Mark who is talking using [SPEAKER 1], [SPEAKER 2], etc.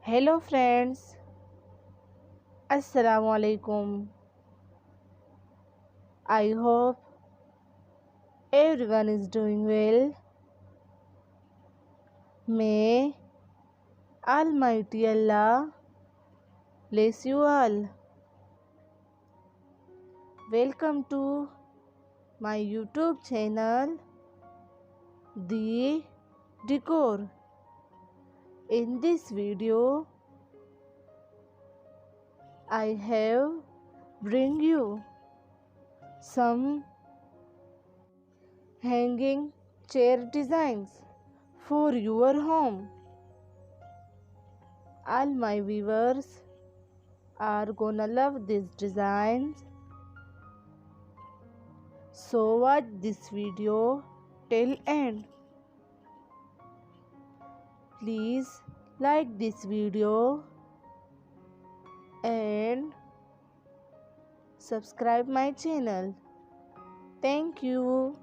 [SPEAKER 1] Hello friends, Assalamu alaikum. I hope everyone is doing well. May Almighty Allah bless you all. Welcome to my YouTube channel, The Decor. In this video, I have bring you some hanging chair designs for your home. All my viewers are gonna love these designs, so watch this video till end. Please like this video and subscribe my channel. Thank you.